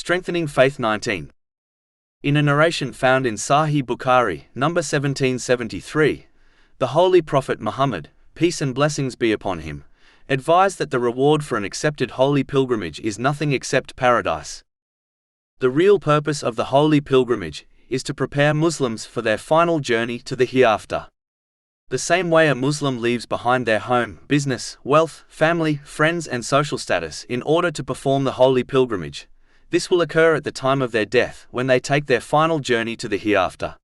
Strengthening Faith 19. In a narration found in Sahih Bukhari, number 1773, the Holy Prophet Muhammad, peace and blessings be upon him, advised that the reward for an accepted holy pilgrimage is nothing except paradise. The real purpose of the holy pilgrimage is to prepare Muslims for their final journey to the hereafter. The same way a Muslim leaves behind their home, business, wealth, family, friends and social status in order to perform the holy pilgrimage, this will occur at the time of their death when they take their final journey to the hereafter.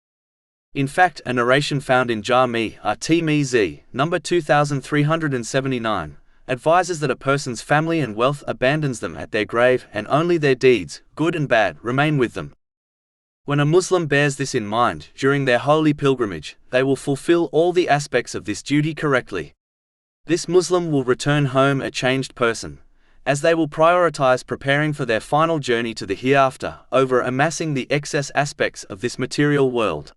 In fact, a narration found in Jami'a at-Tirmidhi, number 2379, advises that a person's family and wealth abandons them at their grave and only their deeds, good and bad, remain with them. When a Muslim bears this in mind during their holy pilgrimage, they will fulfill all the aspects of this duty correctly. This Muslim will return home a changed person, as they will prioritize preparing for their final journey to the hereafter over amassing the excess aspects of this material world.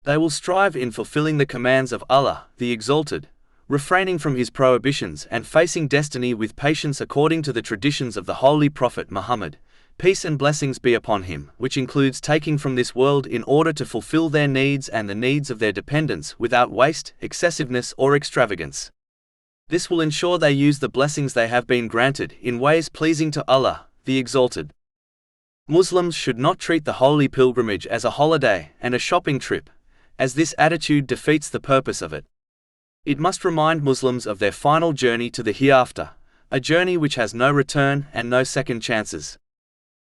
They will strive in fulfilling the commands of Allah, the Exalted, refraining from His prohibitions and facing destiny with patience according to the traditions of the Holy Prophet Muhammad, peace and blessings be upon him, which includes taking from this world in order to fulfill their needs and the needs of their dependents without waste, excessiveness or extravagance. This will ensure they use the blessings they have been granted in ways pleasing to Allah, the Exalted. Muslims should not treat the holy pilgrimage as a holiday and a shopping trip, as this attitude defeats the purpose of it. It must remind Muslims of their final journey to the hereafter, a journey which has no return and no second chances.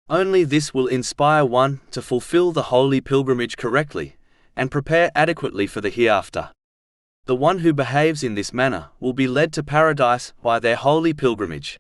Only this will inspire one to fulfill the holy pilgrimage correctly and prepare adequately for the hereafter. The one who behaves in this manner will be led to paradise by their holy pilgrimage.